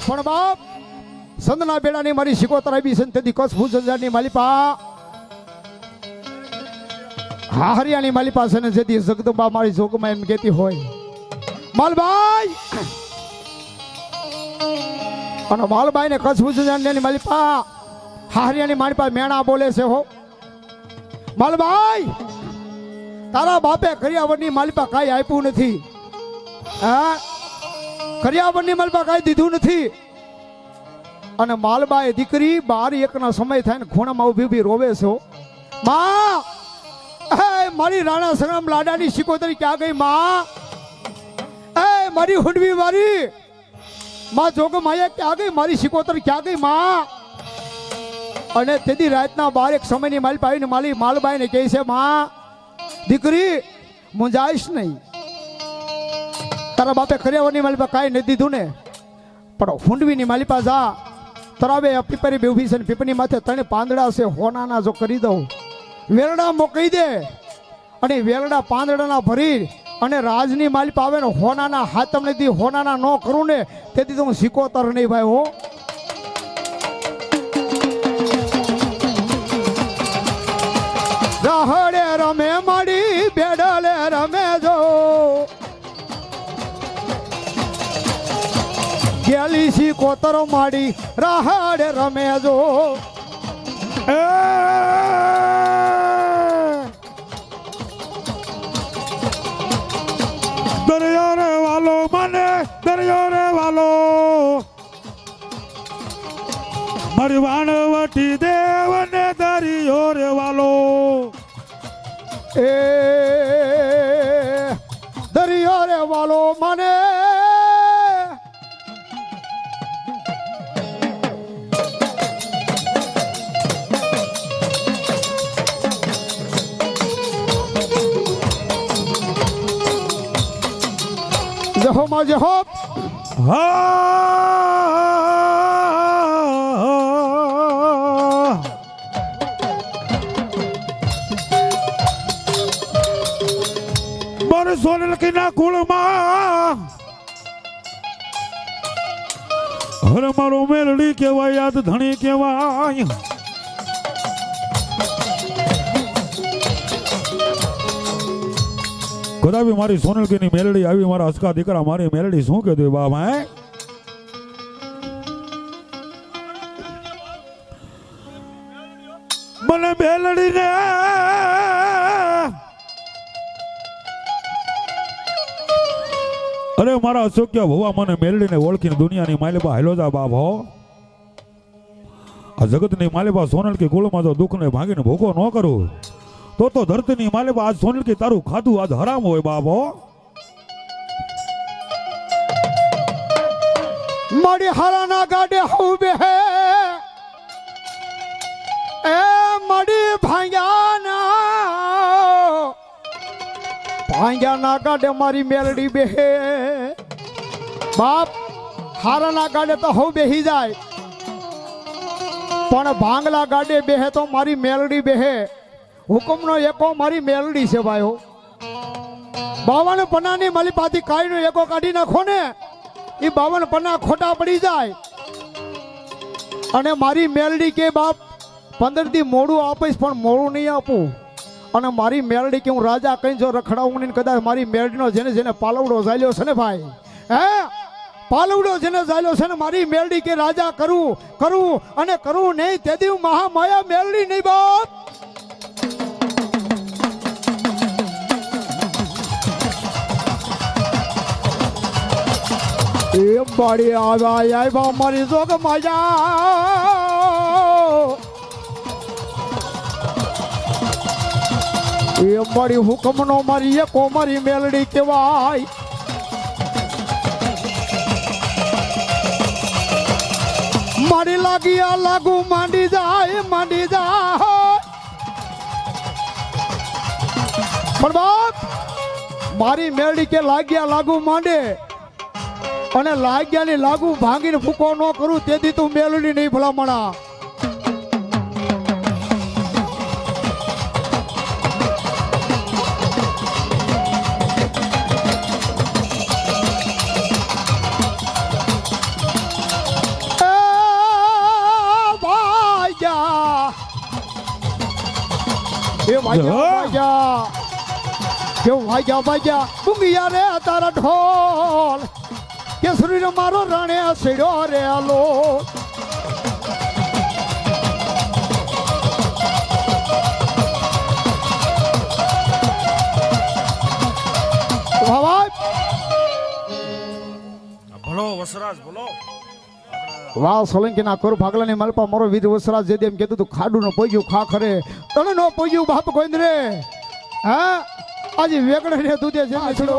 પણ બાપ સંતના બેડાની મારી શિકોતર આવી છે તેથી કચ્છ ભુજની માલિપા હા હરિયાની માલિપા છે ને જેથી જગદંબા મારી જોગમાં એમ કહેતી હોય માલભાઈ અને માલભાઈ ને કચ્છ ભુજની માલિપા હા હરિયાની માલિપા મેણા બોલે છે હો માલભાઈ તારા બાપે કરિયાવરની માલિપા કાંઈ આપ્યું નથી હા કરિયાવરની માલિપા કાંઈ દીધું નથી અને માલબાએ દીકરી 12-1 સમય થાય ને ખૂણામાં ઊભી ઊભી રોવે છે માં મારી રાણા સંગ્રામ લાડાની શિકોતરી ક્યાં ગઈ માં મારી હુંડવી મારી માં જોગ માયા ક્યાં ગઈ મારી શિકોતરી ક્યાં ગઈ માં અને તેથી રાતના 12-1 સમયની માલિપા આવીને માલબાઈને કહે છે માં દીકરી મુંજાઈશ નહીં તારા બાપે કરિયાવરની માલિપા કાંઈ નથી દીધું ને પણ હુંડવીની માલિપા જા તરાવે પીપરી બેઠી છે પીપની માથે 3 પાંદડા છે હોનાના જો કરી દઉં વેલડા મોકલી દે અને વેલડા પાંદડાના ભરી અને રાજની માલિપા આવે ને હોનાના હાથમ નથી હોનાના ન કરું ને તેથી તો હું શિકોતર નહીં ભાઈ હો રાહડે રમે માડી બેડલે રમે જો ગેલી શિકોતર માડી રાહડે રમે જો દરિયો રે વાલો મને દરિયો રે વાલો મારી વાણવટી દેવ ને દરિયો રે વાલો દરિયો રે વાલો મને જહો માં જહો મારે સોનલ કી ના કુળમાં હર મારો મેલડી કેવાય યાદ ધણી કેવાય કદાપી મારી સોનલકીની મેલડી આવી મારા હસકા દીકરા મારી મેલડી શું કહેતું બાપ હે મને મેલડી ને અરે મારા અશોક્ય ભવા મને મેલડીને ઓળખીને દુનિયાની માલિપા હેલો જા બાપ હો આ જગતની માલિપા સોનલકી કુળમાં જો દુઃખને ભાંગીને ભૂખો ન કરું તો ધરતીની માલિપા આજ સોનલકી તારું ખાધું આજ હરામ હોય બાપો મારી હારાના ગાડે હું બે એ મારી ભાંગ્યાના ગાડે મારી મેલડી બે બાપ હારાના ગાડે તો હું બેહી જાય પણ ભાંગલા ગાડે બેહે તો મારી મેલડી બેહે હુકમનો એકો મારી મેલડી છે ભાઈઓ 52 પન્નાની માલિપાથી કાઈનો એકો કાઢી નાખો ને એ 52 પન્ના ખોટા પડી જાય અને મારી મેલડી કે બાપ 15 દી મોડું આપીશ પણ મોડું નહીં આપું અને મારી મેલડી કે હું રાજા કઈ જો રખડાવું ને કદાચ મારી મેલડીનો જેને જેને પાલવડો ઝાલ્યો છે ને ભાઈ હે પાલવડો જેને ઝાલ્યો છે ને મારી મેલડી કે રાજા કરું અને કરું નહીં તેથી મહામાયા મેલડી નહીં બાપ એ બાડી આવ્યા મારી જોગ માયા એ મારી હુકમનો મારી એકો મારી મેલડી કહેવાય મારી લાગી લાગુ માંડી જાય પણ બાપ મારી મેલડી કે લાગ્યા લાગુ માંડે અને લાગ્યાની લાગુ ભાંગીને ફૂકો ન કરું તેથી તું મેલડી નહીં ભલામણા એ વાગ્યા કેવું વાગ્યા બુંગિયા રે તારા ઢોલ કે શરીર મારો રાણે સેડ્યો રે આલો ભલો વસરાજ ભલો વાહ સોલંકી ના કોર ભાગલાની માલપા મારો વીર વસરાજ જે એમ કીધું તું ખાડું નો પોગ્યું ખા ખરે તને નો પોગ્યું બાપ ગોવિંદરે હા આજે વેગડે ને દૂધે જેમ છોડો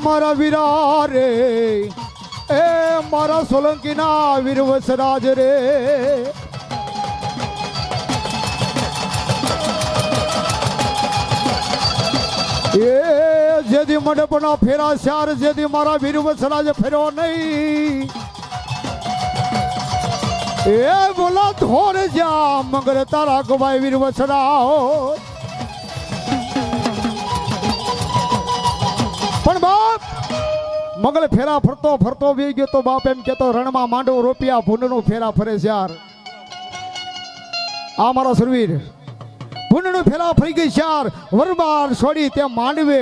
મારા વીરા રે એ મારા સોલંકી ના વીર વસરાજ રે એ જેદી મંડપના ફેરા ચાર જેદી મારા વીર વસરાજ ફેરો નહીં એ બોલા ધોર જા મગર તારા ગવાય વીર વસરા પણ બાપ મગલ ફેરા ફરતો ફરતો વી ગયો તો બાપ એમ કેતો રણમાં માંડવો રોપિયા ભૂંડનું ફેરા ફરે છે યાર આ મારો સુરવીર ભૂંડનું ફેરા ફરી ગઈ ચાર વરબાર છોડી તે માંડવે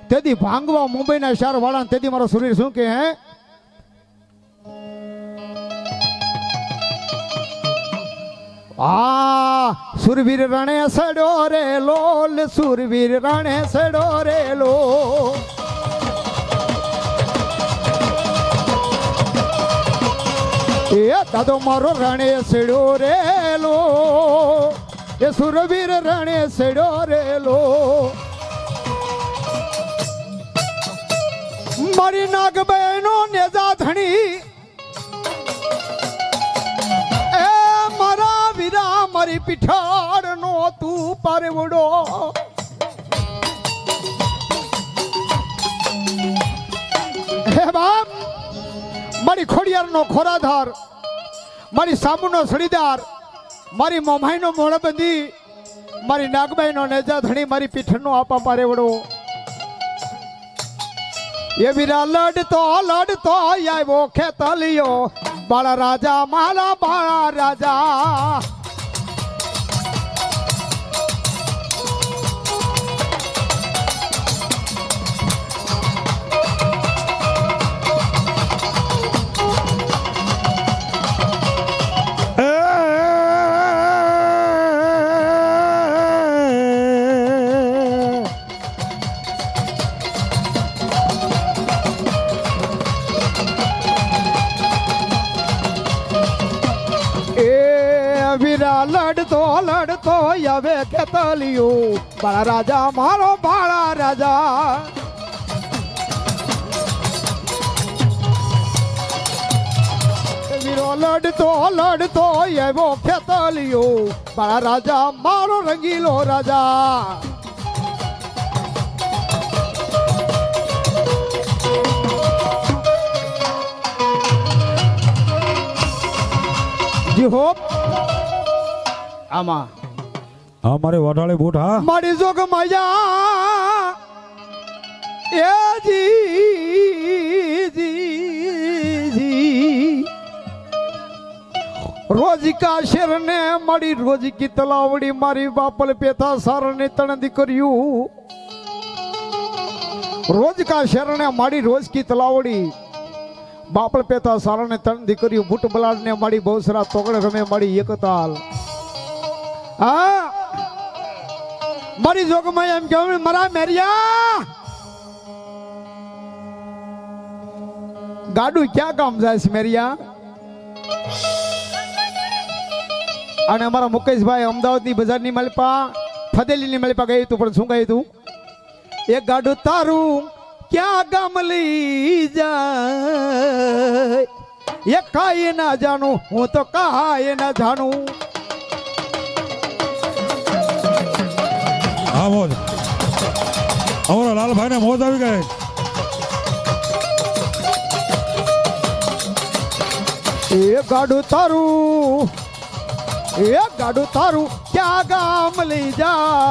તેથી ભાંગવા મુંબઈના ચાર વાળા તેથી મારો સુરવીર શું કે હે આ સુરવીર રણે સડો રે લોલ સુરવીર રણે સડો રે લો એ દાદો મારો રણે સડો રે લો એ સુરવીર રણે સડો રે લો મારી નાગબહેનો નેજા ધણી મારી પીઠાડ નો તું પારવડો હે બાપ મારી ખોડિયાર નો ખોરાધાર મારી સામુ નો સડીદાર મારી મોમાઈ નો મોળબંધી મારી નાગબાઈ નો નેજા ધણી મારી પીઠ નો આપા પારવડો એ વીરા લડતો આવ્યો ખેતલિયો બાળા રાજા મારા બાળા રાજા લડતો આવે ખેતલિયું બાળા રાજા મારો બાળા રાજા વીરો લડતો આવ્યો ખેતલિયું બાળા રાજા મારો રંગીલો રાજા જી હોપ આમાં હા મારે વડાળે બૂટ હા મારી જોગ માયા એ જી રોજ કા શેર ને મારી રોજ કી તલાવડી મારી બાપલ પેથા સાર ને તણ દીકર્યું રોજ કા શેર ને મારી રોજ કી તલાવડી બાપલ પેથા સાર ને તણ દીકર્યું બૂટ બલાડ ને મારી બહુસરા તોગડે રમે મારી એકતાલ હા મારી જોગમાં એમ કેવું મારા મેરિયા ગાડું ક્યાં કામ જાય છે મેરિયા અને અમારા મુકેશભાઈ અમદાવાદની બજારની માલપા ફદેલીની માલપા ગઈ તું પણ શું ગઈ તું એક ગાડું તારું ક્યાં ગામ લઈ જાય એ કાંઈ ના જાણું હું તો કાંઈ ના જાણું હા મોજ અમારા લાલભાઈ ને મોજ આવી ગઈ ગાડું તારું ક્યાં ગામ લઈ જાય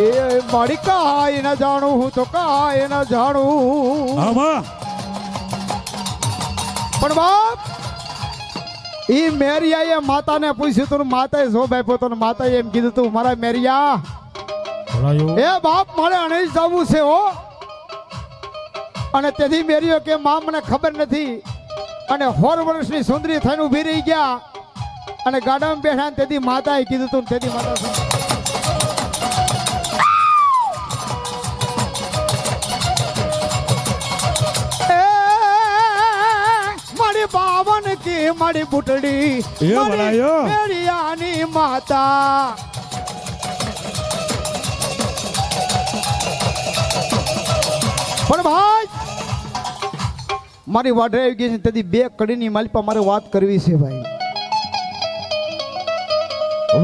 એ મારી કાંઈ ન જાણું હું તો કાંઈ ન જાણું આમાં પણ બાપ ઈ મેરિયાએ માતાને પૂછ્યું તું માતાએ જોબ આપ્યો તો માતાએ એમ કીધું તું મારા મેરિયા એ બાપ મારે અણી જવું છે હો અને તેથી મેરિયો કે માં મને ખબર નથી અને 4 વર્ષની સુંદરી થઈને ઊભી રહી ગયા અને ગાડામાં બેઠા ને તેથી માતાએ કીધું તું તેથી માતા મારી બાવન કી મારી બુટડી મેરિયાની માતા પણ ભાઈ મારી વાડે આવી ગઈ છે તેથી 2 કડીની માલિપા મારે વાત કરવી છે ભાઈ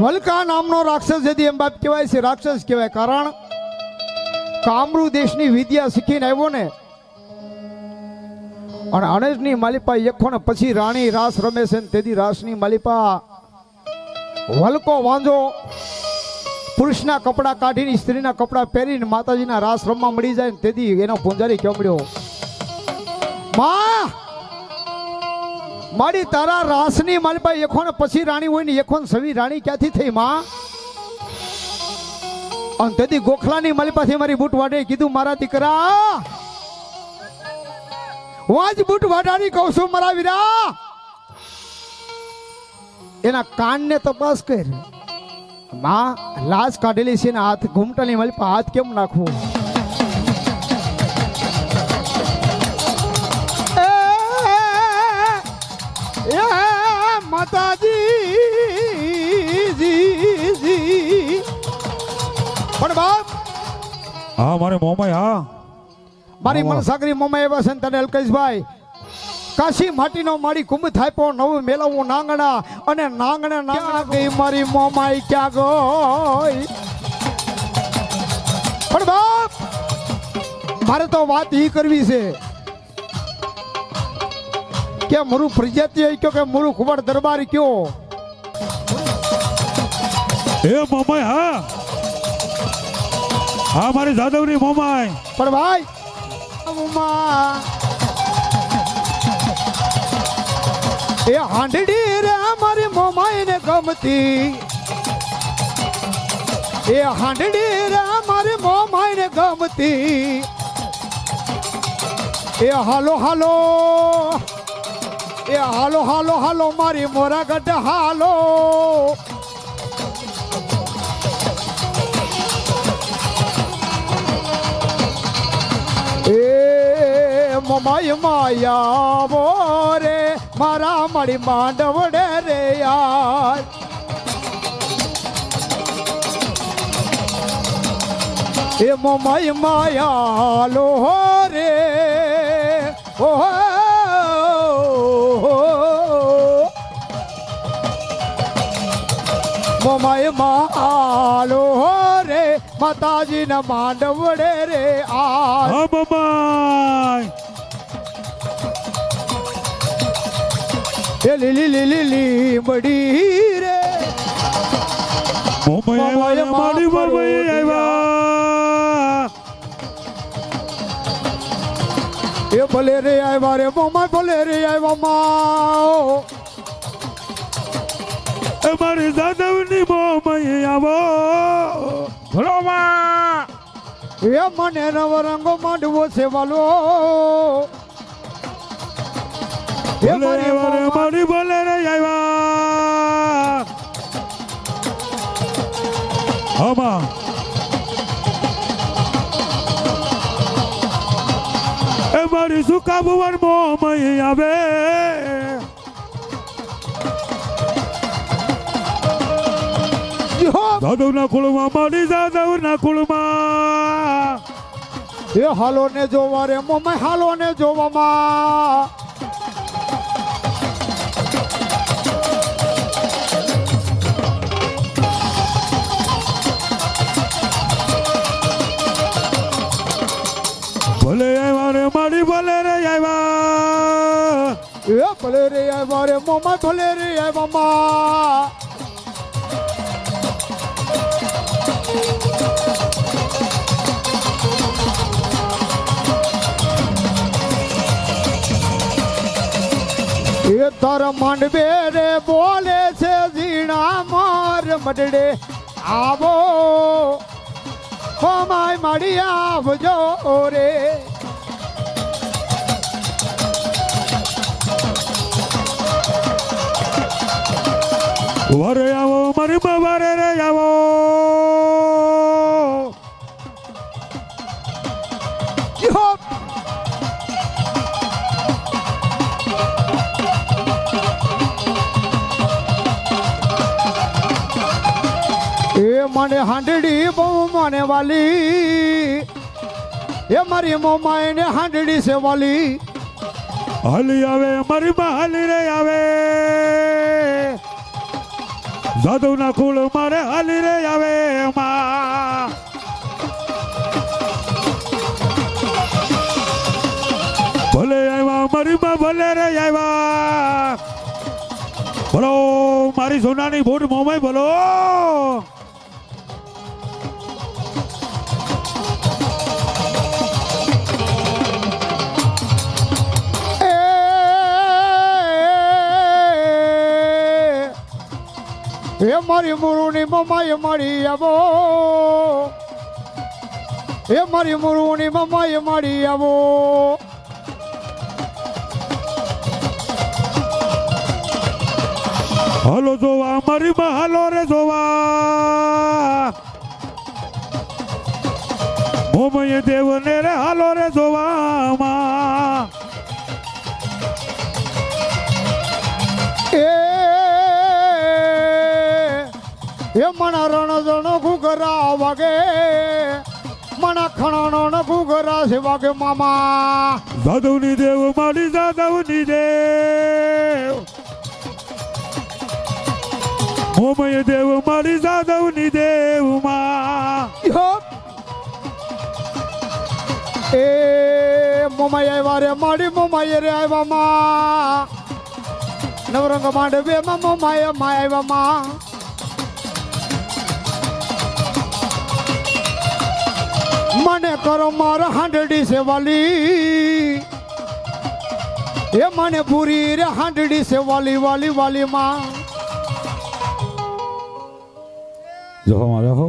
વલકા નામનો રાક્ષસ જેથી એમ બાપ કહેવાય છે રાક્ષસ કહેવાય કારણ કામરૂ દેશની વિદ્યા શીખીને આવ્યો ને અને અણજની માલિપા એકો ને પછી રાણી રાસ રમે છે તેથી રાસની માલિપા વલકો વાંજો પુરુષના કપડા કાઢીને સ્ત્રીના કપડા પહેરીને માતાજીના રાસ રમવા મળી જાય ને તેથી એનો પૂંજારી કેમ મળ્યો માં મારી તારા રાસની માલિપા એકો ને પછી રાણી હોય ને એકો ને સવી રાણી ક્યાંથી થઈ માં અને તેથી ગોખલાની માલિપાથી મારી બૂટ વાડે કીધું મારા દીકરા વાજ બૂટ વાડાની કહું છું મારા વીરા એના કાનને તપાસ કર માં લાશ કાઢેલી છે ને હાથ ઘૂમટાની માલિપા હાથ કેમ નાખવું માતાજી પણ બાપ હા મારે મોમાઈ હા મારી મનસાગરી મોમાઈ એવા છે તને અલકેશભાઈ કાશી માટીનો મારી કુંભ થાપ્યો નવું મેળવવું નાંગણા અને નાંગણે નાંગણા ગઈ મારી મોમાઈ ક્યાં ગઈ પણ બાપ મારે તો વાત ઈ કરવી છે કે મારું પ્રજાતિ કયો કે મારું કુંવર દરબાર કયો એ મોમાઈ હા હા મારી જાદવની મોમાઈ પણ ભાઈ એ હાંડડી રે મારી મોમાઈ ને ગમતી એ હાંડડી રે મારી મોમાઈ ને ગમતી એ હાલો હાલો એ હાલો હાલો હાલો મારી મોરા ગઢ હાલો એ મોમાઈ માયા બોરે મારા મારી માંડવડે રે યાર એ મોમાઈ માયા લો રે ઓહો મોમાઈ માલો રે માતાજી ના માંડવડે રે આ મોમાઈ એ લીલી લીલી લીમડી રે મોમાઈ મારી મોમાઈ આવ્યા એ ભલે રે આવ્યા રે મોમાઈ ભલે રે આવ્યા મા એ મારી જાદવની મોમાઈ આવો ભલો માં એ મને નવરંગો માંડવો છે વાલો એ મારી બોલે રે આવ્યા આમાં એ મારી સુકા ભુવન મોમાઈ આવે જાદવના કુળમાં મારી જાદવના કુળમાં એ હાલો ને જોવા રે મોમાઈ હાલો ને જોવામાં ભલે આવ્યા રે મારી ભલે રે આવ્યા એ ભલે રે આવ્યા રે મોમા ભલે રે આવ્યા મા એ તારા માંડવે રે બોલે છે ઝીણા માર મડડે આવો માય માડી આવજો રે વરે આવો મારી બા વરે રે આવો યો એ મને હાંડડી બહુ મને વાલી એ મારી મોમા એને હાંડડી છે વાલી હાલી આવે મારી બા હાલી રે આવે જાદવ ના કુળ મારે હાલી રે આવે માં ભલે આવ્યા મારી બા ભલે રે આવ્યા બોલો મારી સોનાની ભૂટ મોમાઈ બોલો એ મારી મુરુની મમાએ મળી આવો એ મારી મુરુની મમાએ મળી આવો હાલો જોવા મારી બા હાલો રે જોવા મોમય દેવને રે હાલો રે જોવા માં એ મના રણ જણ ઘુઘરા વાગે મના ખણાનો ઘુઘરા છે વાગે મામા જાદવની દેવ મારી જાદવની દેવ મોમય દેવ મારી જાદવની દેવ માં એ મોમાઈ આવ્યા રે માડી મોમાઈ રે આવ્યા માં નવરંગ માંડવે માં મોમાઈ આવ્યા માં મને કરો મારા હાંડડી છે વાલી એ મને પૂરી રે હાંડડી છે વાલી વાલી વાલી માં જહો માં જહો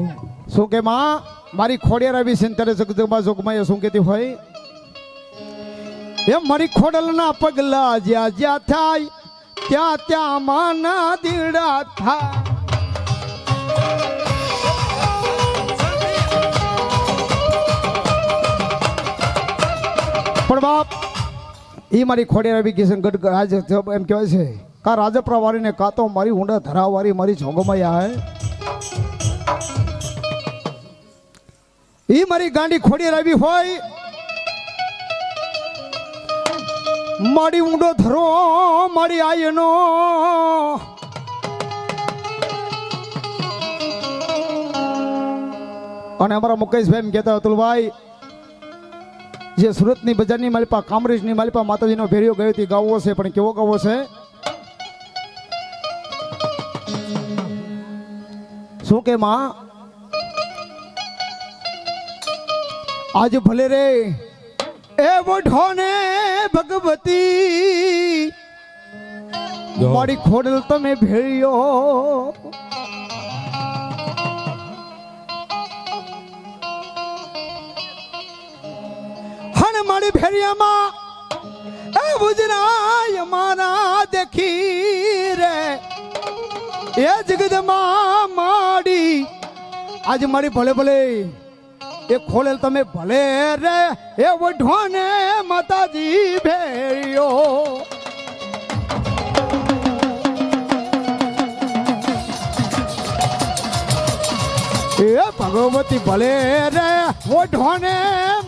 શું કે માં મારી ખોડિયાર આવી છે ત્યારે જગજગમાં જોગમાં શું કહેતી હોય એ મારી ખોડલના પગલા જ્યાં જ્યાં થાય ત્યાં ત્યાં માના દીડા થાય પણ બાપ એ મારી ખોડિયાર આવી કિશન ગઢ આજ એમ કહેવાય છે કા રાજપરા વાળીને કા તો મારી ઊંડા ધરાવાળી મારી જોગમાં આવે ઈ મારી ગાંડી ખોડિયાર આવી હોય મારી ઊંડો ધરો મારી આયનો અને અમારા મુકેશભાઈ એમ કહેતા અતુલભાઈ જે સુરતની બજારની માલિપા કામરેજની માલિપા માતાજીનો ભેરિયો ગયો હતી ગાવો છે પણ કેવો ગાવો છે શું કે માં આજ ભલે રે એ વઢોને ભગવતી મારી ખોડલ તમે ભેળ્યો હણ મારી ભેરિયામાં એ બુજરાય મારા દેખી રે એ જગદમાં માડી આજ મારી ભલે ભલે એ ખોલેલ તમે ભલે રે એ વઢોને માતાજી ભેળ્યો એ ભગવતી ભલે રે વઢોને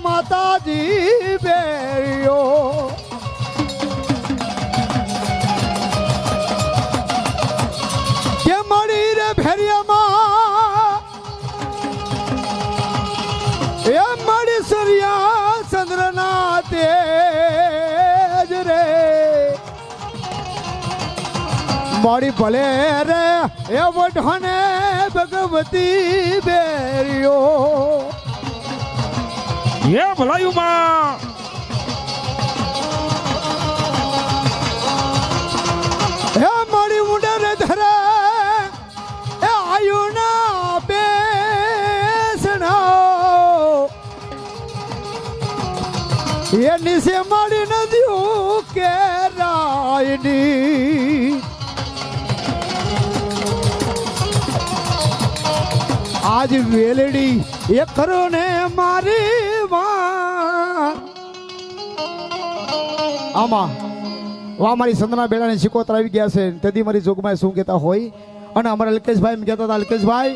માતાજી ભેળ્યો કે મળી રે ભેરિયામાં એ મળી સૂર્યા ચંદ્રના તેજ રે મારી ભલે રે એ વઢાને ભગવતી બેરિયો એ ભલાયું માં એ મારી ઉંડર ધરે એ આયુના બેસણા એ નીચે મારી નદીઓ કેરાયની આજ વેલડી એ કરો ને મારી માં આમાં વાહ મારી સંતના બેડાને શિકોતર આવી ગયા છે તેથી મારી જોગમાં શું કહેતા હોય અને અમારા અલ્કેશભાઈ એમ કહેતા હતા અલ્કેશભાઈ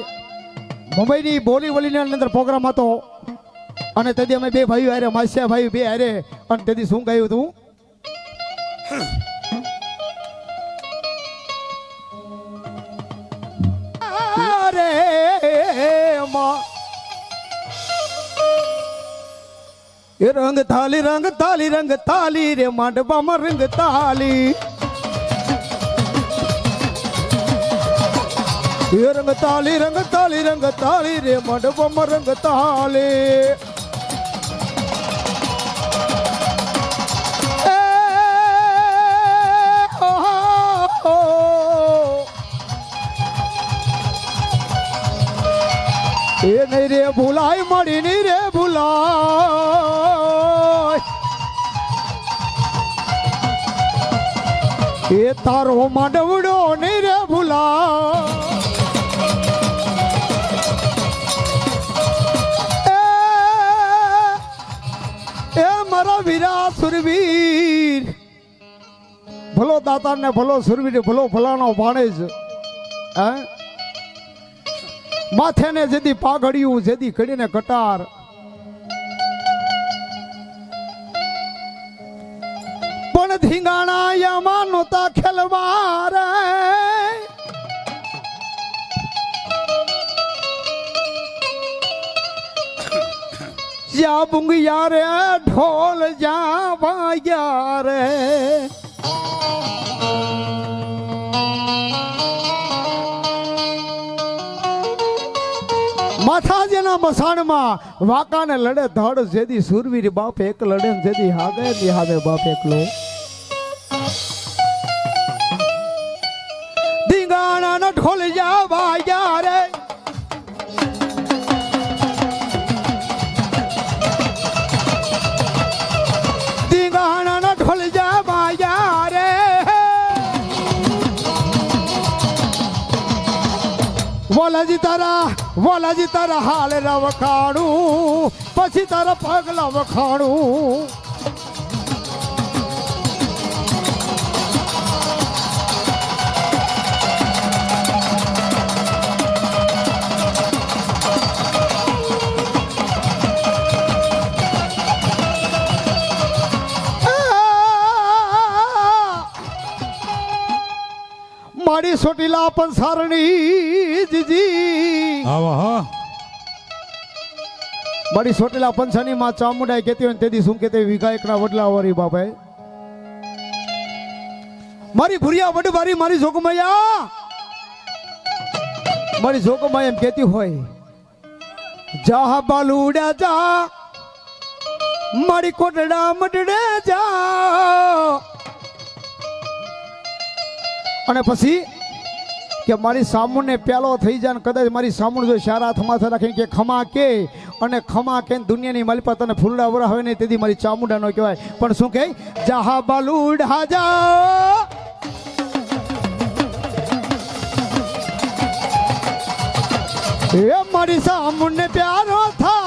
મુંબઈની બોલીવલીની અંદર પ્રોગ્રામ હતો અને તેથી અમે બે ભાઈઓ હારે માસ્યા ભાઈ બે હારે અને તેથી શું ગાયું હતું અરે માં એ રંગ થાલી રે માંડવામાં રંગ થાલી એ રંગ તાલી રે માંડવામાં રંગ તાલી એ નહીં રે ભૂલાય મળી નહીં રે ભૂલાય એ તારો માંડવડો નહીં રે ભૂલાય એ મારા વીરા સુરવીર ભલો દાતાર ને ભલો સુરવીર ભલો ભલાનો ભાણેજ હે માથે ને જેદી પાઘડિયું જેદી કડીને કટાર પણ ધીંગાણા યામાં નોતા ખેલવાર જ્યાં બુંગિયા રે ઢોલ જ્યાં વાગ્યા રે માથા જેના મસાણમાં વાકાને લડે ધડ જેદી સુરવીર બાપ એક લડે જેદી હાગે ની હાવે બાપ એકલો ધીંગાણા નો ઢોલ જા વાગ્યા રે ધીંગાણા નો ઢોલ જા વાગ્યા રે વોલાજી તારા હાલ વખાણું પછી તારા પગલા વખાણું મારી સોટીલા પણ સારણી જીજી આવા મારી સોટેલા પંચાની માં ચામુંડાએ કહેતી હોય તેથી શું કહેતી વિઘાયકના વડલા વરી બાપાએ મારી ભુરિયા વડવારી મારી જોગમૈયા મારી જોગમૈયા એમ કહેતી હોય જા બાલુડા જા મારી કોટડા મડડે જા અને પછી કે મારી સામુને પ્યાલો થઈ જાય ને કદાચ મારી સામુણ જો સારા થમાથે રાખીને કે ખમા કે અને ખમા કે દુનિયાની માલિપા તને ફૂલડા વરા હોય ને તેથી મારી ચામુંડા નો કહેવાય પણ શું કહે જહા બાલુડા જા એ મારી સામુને પ્યારો થા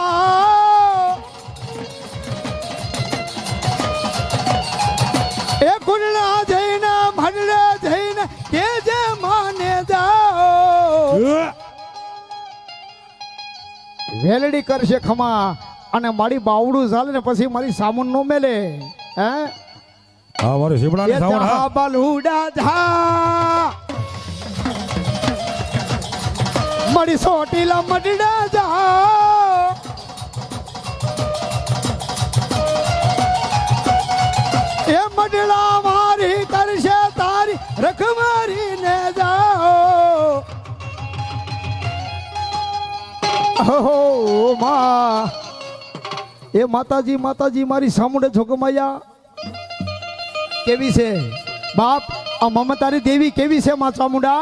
એ ગુણના જઈને ભડડે જઈને કે જે માને જાઓ વેલડી કરશે ખમા અને મારી બાવડું ચાલે ને પછી મારી સામુન નો મેલે હે હા મારે શિબડાની સાવણ હા બાલુડા જા મારી સોટીલા મડડા જા એ મડડા મારી કરશે તારી રખમારી ને હો માં એ માતાજી માતાજી મારી સામુંડે જોગમાયા કેવી છે બાપ આ મમતારી દેવી કેવી છે માં ચામુંડા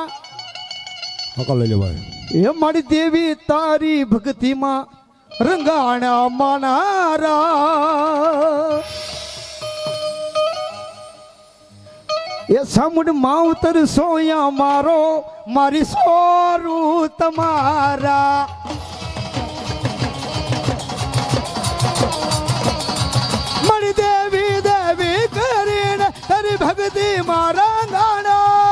હકલ લઈ લે ભાઈ એ મારી દેવી તારી ભક્તિમાં રંગાણા માનારા એ સામુંડ માવતર સોયા મારો મારી સોરું તમારા મારી દેવી દેવી કરીને તારી ભક્તિ મારા ગાણા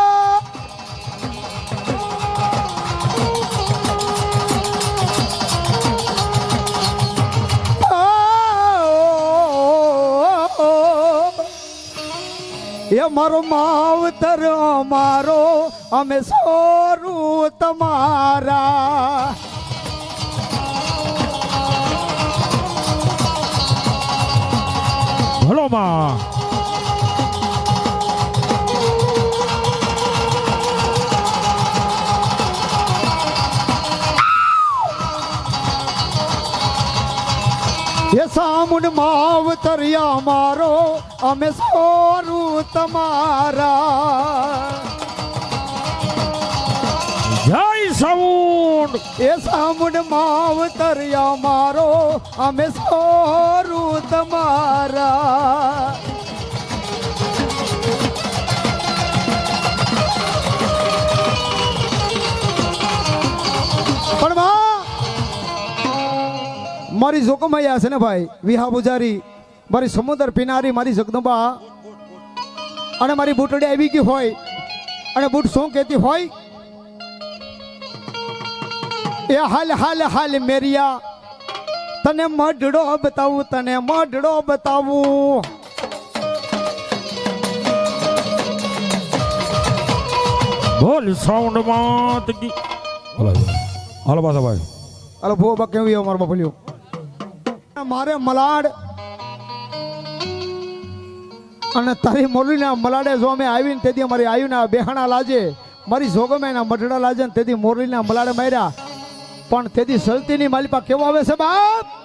એ મારો માવતર અમારો અમે સોરું તમારા ભલો માં એ સામુંડ માવતર અમારો અમે સોરું તમારા જય સાઉન્ડ એ સામુંડ માવતર અમારો અમે સોરું તમારા પણ મારી જોકમૈયા છે ને ભાઈ વિહા પૂજારી મારી સમુદ્ર પીનારી મારી જગદંબા અને મારી બુટડી આવી ગઈ હોય અને બુટ શું કહેતી હોય એ હાલ હાલ હાલ મેરિયા તને મઢડો બતાવું તને મઢડો બતાવું બોલ સાઉન્ડ માં તકી હાલો પાછા ભાઈ હાલો ભો બા કેવી અમાર બફલ્યો મારે મલાડ અને તારી મોરલીના મલાડે જો અમે આવીને તેથી અમારી આયુના બેહાણા લાજે મારી જોગમેના મઢડા લાજે ને તેથી મોરલીના મલાડે માર્યા પણ તેથી સલતીની માલિપા કેવો આવે છે બાપ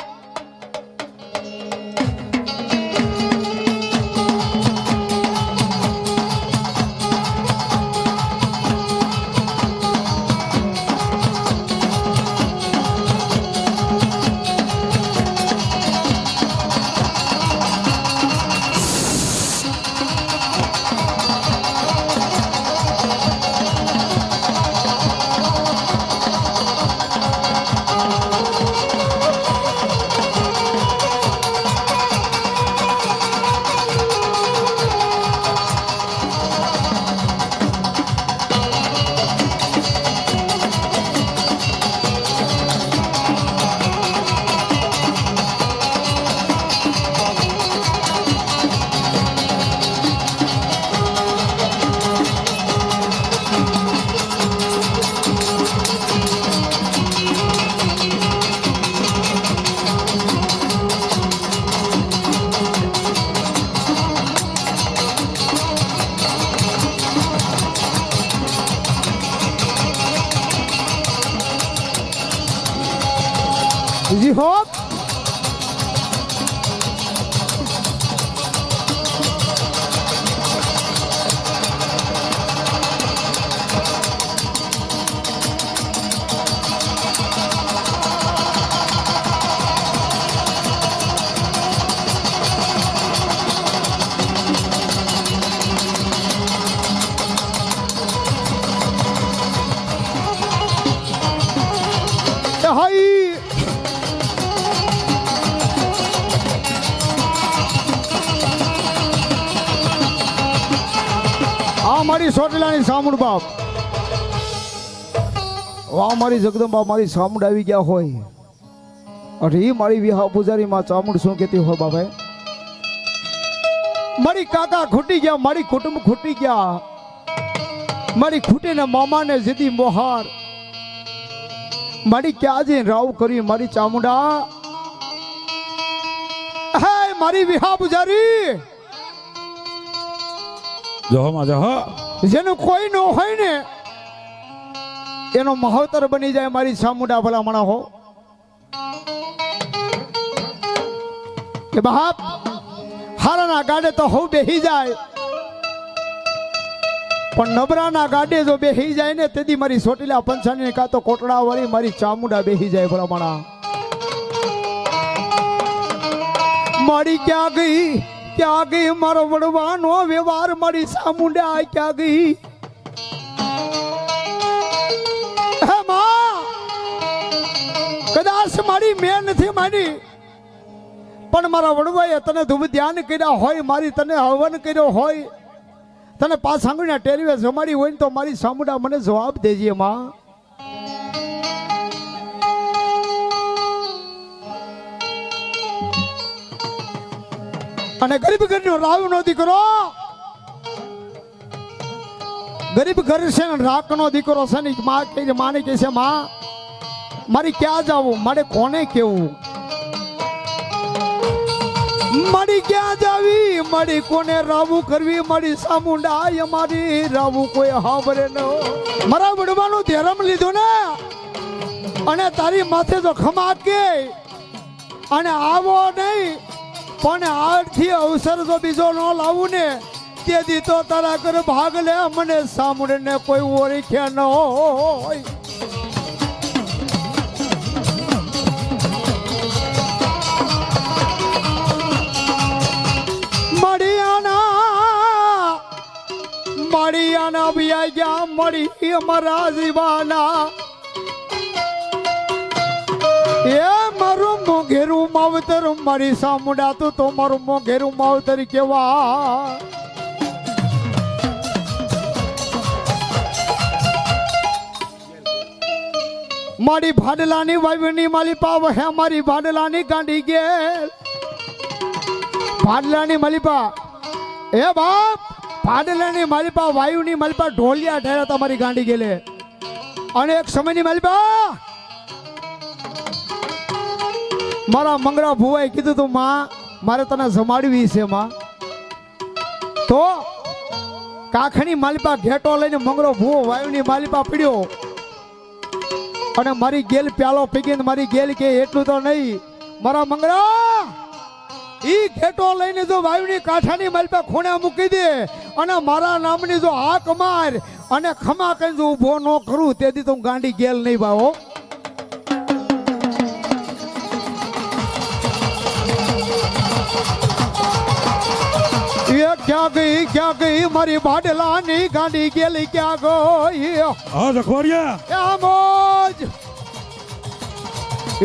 જી હોપ હાઈ આ મારી સોટલાની સામુંડ બાપ વાહ મારી જગદંબા મારી સામુંડ આવી ગયા હોય અરે ઈ મારી વિહા પૂજારી માં ચામુંડ શું કહેતી હોય બાપા મારી કાકા ખૂટી ગયા મારી કુટુંબ ખૂટી ગયા મારી ખૂટીને મામાને જીધી મોહાર મારી ક્યાં જઈને રાવ કરી મારી ચામુંડા હે મારી વિહા પૂજારી જહમાં જહ જેનું કોઈ ન હોય ને એનો મહોત્તર બની જાય મારી ચામુંડા ભલા મણા હો કે બાપ હારાના ગાડે તો હું બેહી જાય, પણ નબરાના ગાડે જો બેહી જાય ને તેથી મારી સોટીલા પંચાની કાં તો કોટડા વાળી મારી ચામુંડા બેહી જાય ભલામણા. મારી ક્યાં ગઈ મારો વડવાનો વ્યવહાર, મારી ચામુંડા ક્યાં ગઈ? હે માં, કદાચ મારી મેં નથી માની, પણ મારા વડવાએ તને ધૂપ ધ્યાન કર્યા હોય, મારી તને હવન કર્યો હોય, તને પાંચ આંગળીના ટેરવે જમાડી હોય ને તો મારી ચામુંડા મને જવાબ દેજે માં. અને ગરીબ ઘરનો રાવનો દીકરો, ગરીબ ઘર છે ને રાખનો દીકરો છે ને માને કહે છે માં મારી ક્યાં જાવું, મારે કોને કેવું, મારી ક્યાં જાવી, મારી કોને રાવું કરવી, મારી ચામુંડા મારી રાવું કોઈ હાવરે ન. મારા વડવાનું ધેરમ લીધું ને અને તારી માથે જો ખમા કે અને આવો નહીં, પણ આથી અવસર જો બીજો ન લાવું ને તેથી તો તારા ઘર ભાગ લે, મને સાંભળીને કોઈ ઓળખ્યા ન હોય. મળિયાના બિયા ગયા મળી અમારા જીવાના, એ મારું મોઘેરું માવતર, મારી ચામુંડા તું તો મારું મોઘેરું માવતર કેવા. મારી ભાડલાની વાવીની માલી પાવ હે, મારી ભાડલાની ગાંડી ગેલ, ભાડલાની માલિપા એ બાપ, ભાડલાની માલિપા વાયુની માલિપા ઢોલિયા ઠેરા તમારી ગાંડી ગેલે. અને એક સમયની માલિપા મારા મંગળા ભુવાએ કીધું તું માં મારે તને જમાડવી છે માં. તો કાખની માલિપા ઘેટો લઈને મંગળો ભુવો વાયુની માલિપા પીડ્યો અને મારી ગેલ પ્યાલો પીગીને મારી ગેલ કે એટલું તો નહીં, મારા મંગળા ઈ ઘેટો લઈને જો વાયુની કાંઠાની માલિપા ખૂણે મૂકી દે અને મારા નામની જો હાક માર અને ખમા કઈ જો ઊભો ન કરું તેથી તો ગાંડી ગેલ નહીં ભાવો. ક્યાં ગઈ મારી ભાડલાની ગાંડી ગેલી ક્યાં ગઈ? હા રખવાડિયા મોજ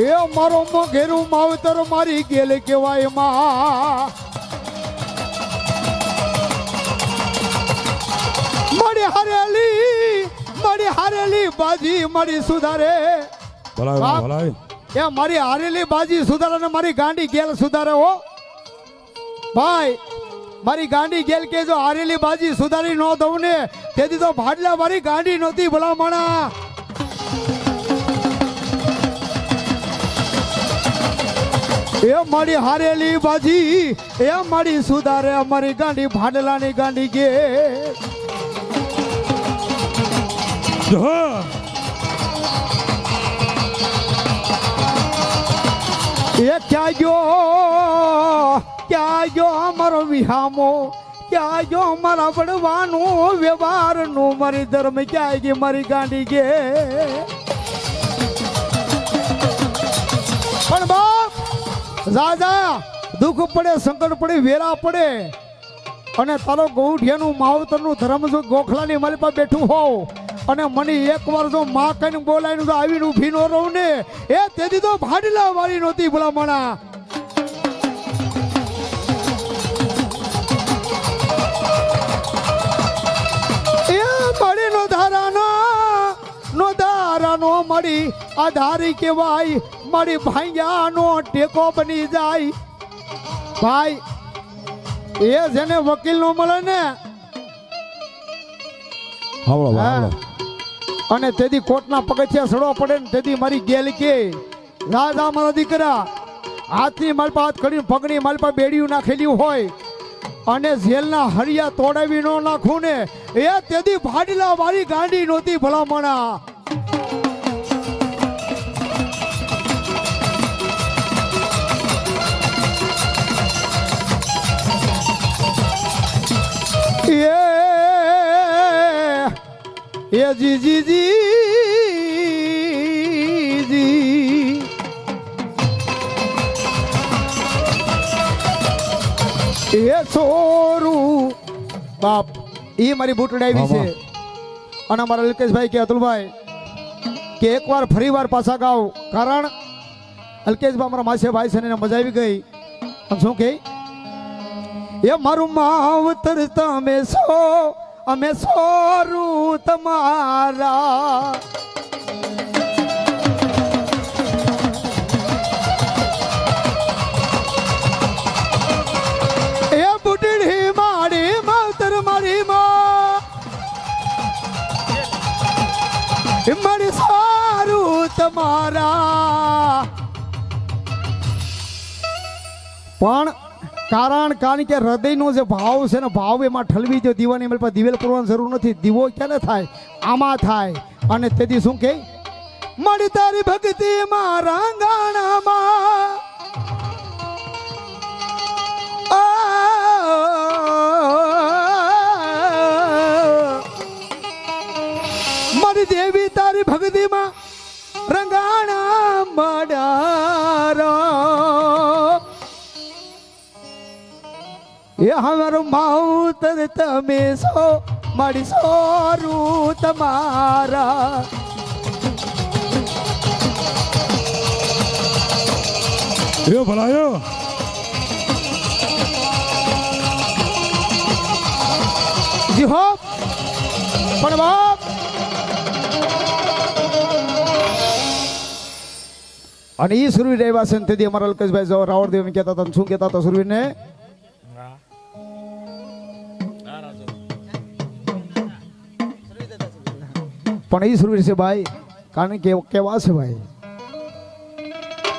એ મારો મોઘેરું માવતર મારી ગેલ કેવાય માં. મારી હારેલી બાજી મારી સુધારે, એ મારી હારેલી બાજી સુધારે ને મારી ગાંડી ગેલ સુધારે હો ભાઈ. મારી ગાંડી ગેલ કે જો હારેલી બાજી સુધારી ન દઉં ને તેથી તો ભાડલા મારી ગાંડી નહોતી ભલામણા. એ મારી હારેલી બાજી એ મારી સુધારે અમારી ગાંડી ભાડલાની ગાંડી ગે. એ ક્યાં ગયો અમારો વિહામો, ક્યાં ગયો મારા વડવાનું વ્યવહારનું, મારી ધર્મ ક્યાં ગઈ મારી ગાંડી ગે. પણ બાપ રાજા દુઃખ પડે, સંકટ પડે, વેરા પડે અને તારો ગૌઠિયાનું માવતરનું ધર્મ જો ગોખલાની માલિપા બેઠું હોવ અને મને એકવાર જો માં કઈને બોલાવીને જો આવીને ઊભી ન રહું ને એ તેથી તો ભાડલા વાળી નહોતી ભલામણા. એ મળી નો ધારાનો મળી આધારી કહેવાય, મારી ભાઈયાનો ટેકો બની જાય. ભાઈ એ જેને વકીલ નો મળે ને અને તેથી કોર્ટના પગથિયા સડવા પડે ને તેથી મારી ગેલ કે રાજા મારા દીકરા હાથની માલપા હાથ કરીને પગની માલપા બેડિયું નાખેલી હોય અને જેલના હરિયા તોડાવી ન નાખું ને એ તેથી ભાડલા વાળી ગાંડી નહોતી ભલામણા. એ જી જી જી એ છોરું બાપ એ મારી બુટડી આવી છે અને અમારા અલ્કેશભાઈ કે અતુલભાઈ કે એકવાર ફરીવાર પાછા ગાવ કારણ અલ્કેશભાઈ અમારા માસે ભાઈ છે ને એને મજા આવી ગઈ અને શું કે એ મારું માવતર તમે છો અમે સોરું તમારા એ બુટડી મારી માવતર મારી મારી સારું તમારા પણ કારણ કે હૃદયનો જે ભાવ છે ને ભાવ એમાં ઠલવી જો દીવાની મેળ પર દિવેલ કરવાની જરૂર નથી દીવો ક્યારે થાય આમાં થાય અને તેથી શું કે મળી તારી ભક્તિ મારા ગાણામાં મારી દેવી તારી ભક્તિમાં રંગાણા મડારા એ હમારું માવતર તમે છો મારી સોરું તમારા યો ભલાયો જી હો પણ બાપ અને એ સુરવીર આવ્યા છે તેથી અમારા અલ્કેશભાઈ જો રાવળદેવ એમ કહેતા હતા શું કહેતા હતા સુરવીરને પણ એ સુરવીર છે ભાઈ કારણ કે કેવા છે ભાઈ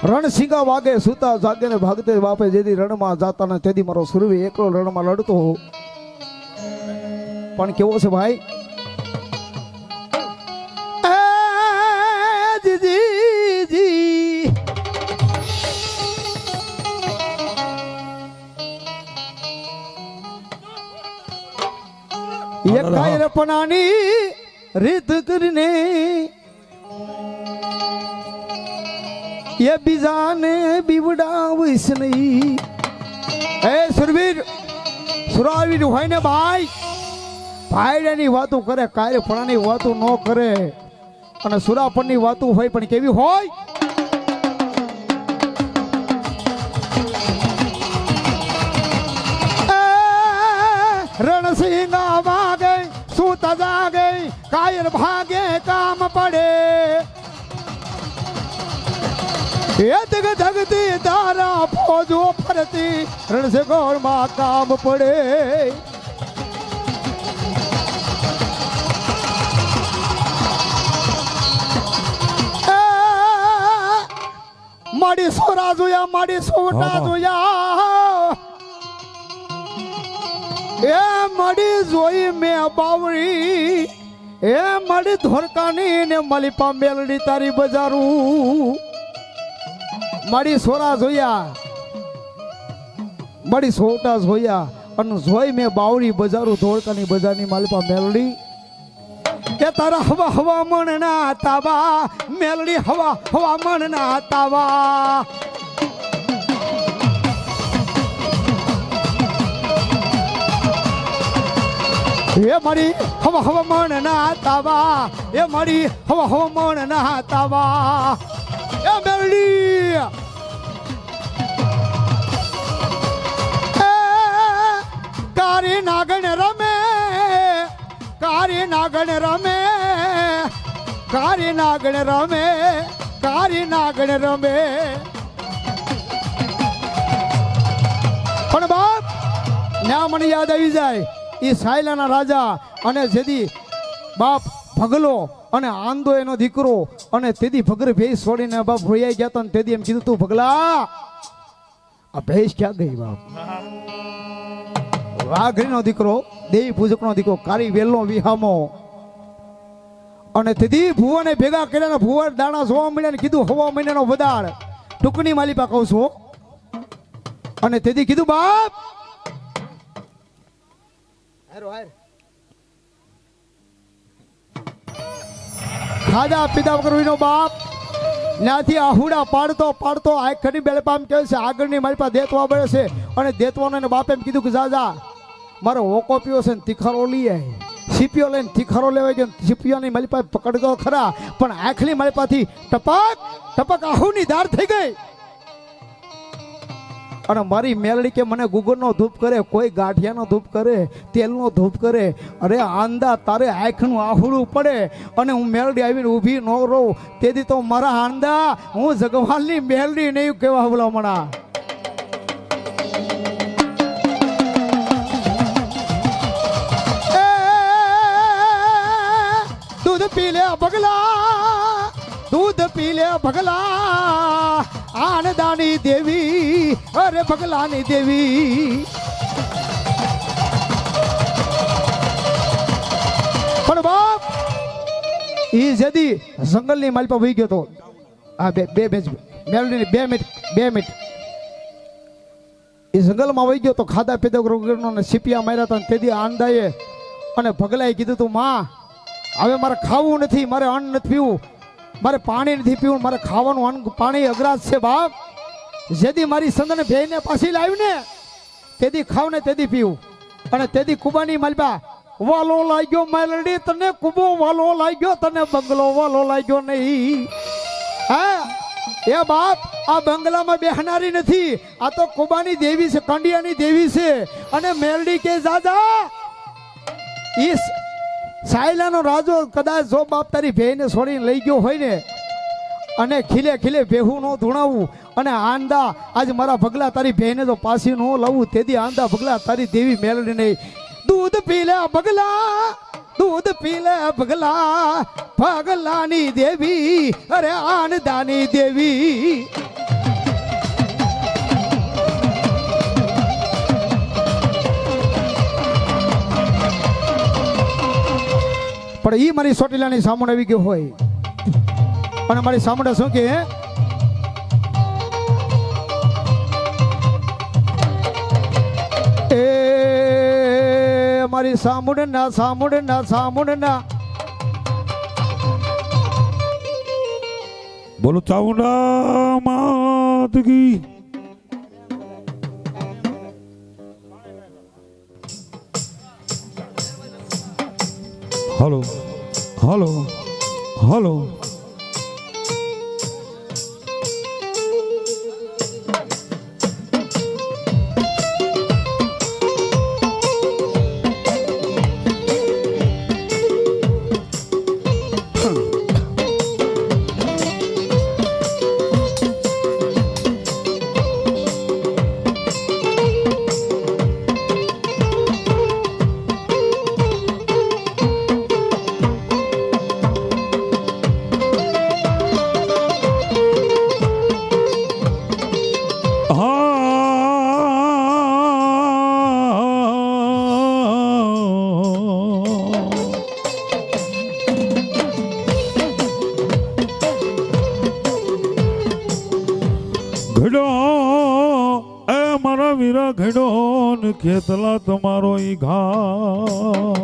રણસિંગા વાગે સુતા જાગે ને ભાગતે બાપે જેથી રણમાં જાતા ને તેથી મારો સુરવી એકલો રણમાં લડતો પણ કેવો છે ભાઈ એક કાયરપણાની રીત કરીને એ બીજાને બીવડાવીશ નહીં એ સુરવીર સુરાવીર હોય ને ભાઈ ભાઈડાની વાતો કરે કાયરપણાની વાતો ન કરે અને સુરાપણની વાતો હોય પણ કેવી હોય રણસિંગા વાગે સૂતા જાગે કાયર ભાગે કામ પડે એ જગ જગતી તારા ફોજો ફરતી રણસિંગોળમાં કામ પડે માડી સોરા જોયા માડી સોટા જોયા એ મળી જોઈ મેં બાવળી એ મળી ધોરકાની ને મલીપા મેલડી તારી બજારું મળી સોરા જોયા મળી સોટા જોયા અને જોઈ મેં બાવળી બજારું ધોરકાની બજારની મલીપા મેલડી એ તારા હવા હવા મણ ના તાવા મેલડી હવા હવા મણ ના તાવા એ મળી હવા હવા મણ ના તાવા એ મળી હવા હવા મણ ના તાવા એ મેલડી કારી નાગણ રમે કારી નાગણ રમે કારી નાગણ રમે કારી નાગણ રમે પણ બાપ ન્યા મને યાદ આવી જાય એ સાયલાના રાજા અને જેદી બાપ ભગલો અને આંદો એનો દીકરો અને તેદી ભગર ભેંસ છોડીને બાપ ભોયાઈ ગયા હતા ને તેદી એમ કીધું તું ભગલા આ ભેંસ ક્યાં ગઈ બાપ વાઘરીનો દીકરો દેવી પૂજકનો દીકરો કારી વેલનો વિહામો અને તેદી ભુવાને ભેગા કર્યા ભુવા દાણા જોવા મળ્યા ને કીધું હવા મહિનાનો વધાળ ટુકડી માલિપા કહું છું અને તેદી કીધું બાપ ખાધા પીધા વગર વિનો બાપ ત્યાંથી આહુડા પાડતો પાડતો આખની બેલપામ કહે છે આગળની મારી પાસે દેતવા બળે છે અને દેતવાનો એને બાપે એમ કીધું કે જા મારો હોકો પીવો છે ને તીખારો લઈ આય સીપીઓ લઈને તીખારો લેવાય ગયો સીપીઓની મારી પાસે પકડતો ખરા પણ આખલી મારી પાસેથી ટપક ટપક આહુની ધાર થઈ ગઈ અને મારી મેલડી કે મને ગુગરનો ધૂપ કરે કોઈ ગાંઠિયાનો ધૂપ કરે તેલનો ધૂપ કરે અરે આંદા તારે આંખનું આહુડું પડે અને હું મેલડી આવીને ઊભી ન રહું તેથી તો મારા આંદા હું જગવાલની મેલડી નહીં કહેવા ભલામણા દૂધ પી લે બગલા દૂધ પી લે ભગલા આનદાની દેવી અરે ભગલાની દેવી પણ બાપ ઈ જદી જંગલની માલ પર વહી ગયો તો આ બે મેલડી 2 મિનિટ એ જંગલમાં વહી ગયો તો ખાધા પીધા વગરનો ને સીપિયા માર્યા હતા તેથી આંદાએ અને ભગલાએ કીધું તું માં હવે મારે ખાવું નથી મારે અન્ન નથી પીવું મારે પાણી નથી પીવું મારે ખાવાનું અન્ન પાણી અઘરાજ છે બાપ જેથી મારી સંદને ભેઈને પાછી લાવી ને તેથી ખાવ ને તેથી પીવું અને તેથી કુબાની માલબા વાલો લાગ્યો મેલડી તને કુબો વાલો લાગ્યો તને બંગલો વાલો લાગ્યો નહીં હા એ બાપ આ બંગલામાં બેહનારી નથી આ તો કુબાની દેવી છે કંડિયાની દેવી છે અને મેલડી કે જાજા ઈસ સાયલાનો રાજો કદાચ જો બાપ તારી ભેઈને છોડીને લઈ ગયો હોય ને અને ખીલે ખીલે ભેહું ન ધૂણાવું અને આંદા આજ મારા ભગલા તારી ભેઈને જો પાછી ન લાવું તેથી આંદા ભગલા તારી દેવી મેલડી નહીં દૂધ પી લે ભગલા દૂધ પી લે ભગલા ભગલાની દેવી અરે આનદાની દેવી પણ ઈ મારી સોટીલાની સામું આવી ગયો હોય અને મારી સામું શું કે એ મારી સામું ના બોલો ચાઉંડા માત કી હલો હલો હલો ઘડો એ મારા વીરા ઘડો ને ખેતલા તમારો ઈ ઘા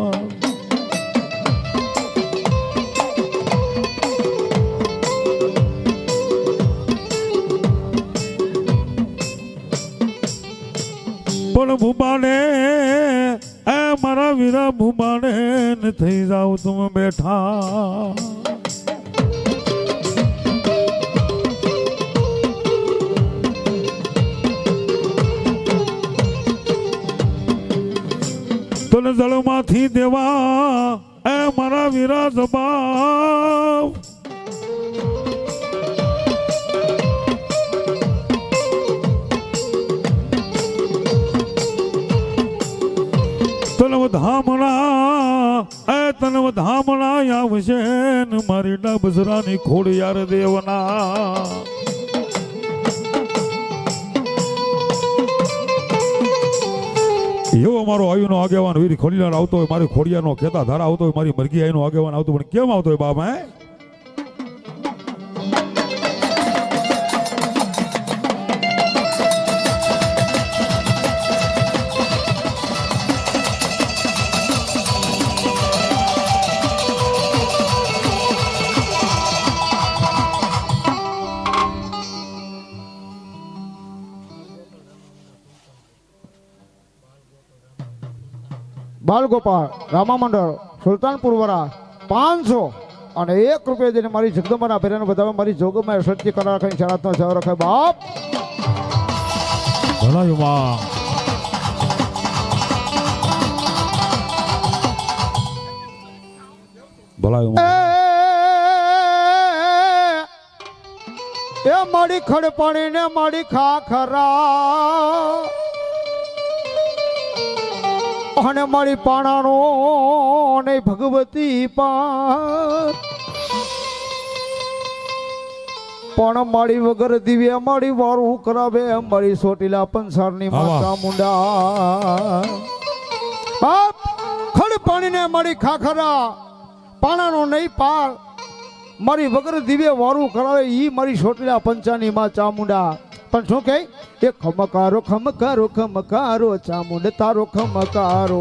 પણ ભૂબાને એ મારા વીરા ભૂબાને ને થઈ જાવ તમે બેઠા તને જળમાંથી દેવા એ મારા વીરા જબાવ તને વધામણા આવશે ને મારી ડાબસરાની ખોડ યાર દેવના એવો મારો આયુનો આગેવાન વીર ખોડિયાર આવતો હોય મારી ખોડિયાનો ખેતા ધારા આવતો હોય મારી મરઘી આઈનો આગેવાન આવતો પણ કેમ આવતો હોય બાપ હે બાલગોપાલ રામા મંડળ સુલતાનપુર વરા 500 અને 1 રૂપિયા દઈને મારી જગદંબાના ફેરાને બતાવે મારી જોગમાં સત્ય કરા રાખીને શરાતનો સેવ રખાય બાપ ભલાયું માં ભલાયું એ મારી ખડપાણી ને મારી ખાખરા અને મારી પાણાનો ને ભગવતી પણ મારી વગર દિવ્ય મારી વારું કરાવે મારી સોટીલા પંસારની માતા મુંડા બાપ ખડપાણી ને મારી ખાખરા પાણાનો નહીં પાર મારી વગર દિવ્ય વારું કરાવે ઈ મારી છોટલા પંચાની માં ચામુંડા પણ શું કહે એ ખમકારો ખમકારો ખમકારો ચામુંડ તારો ખમકારો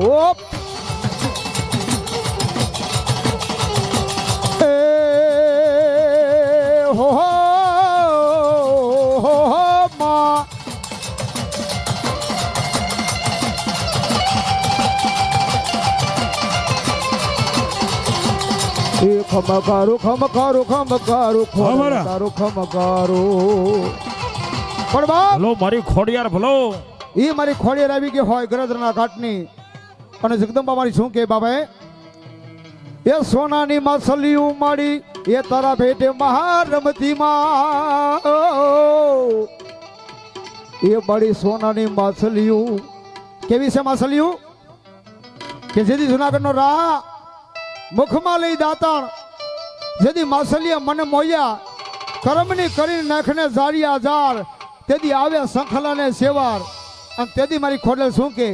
એ હો માં ખમકારો ખમકારો ખમકારો ખમકારો ખમકારો પણ બાપ ભલો મારી ખોડિયાર ભલો ઈ મારી ખોડિયાર આવી ગઈ હોય ગરદરના ઘાટની અને જગદંબા મારી શું કે બાબા એ સોનાની માછલીયું માડી એ તારા ભેટે મહારમતી માં એ મારી સોનાની માછલીયું કેવી છે માછલીયું કે જેથી જુનાગઢનો રા મુખમાં લઈ દાતાણ જેથી માછલીયા મને મોયા કર્મની કરીને નાખને જારિયા જાર તેથી આવે સંખલાને સેવાર અને તેથી મારી ખોડલ શું કે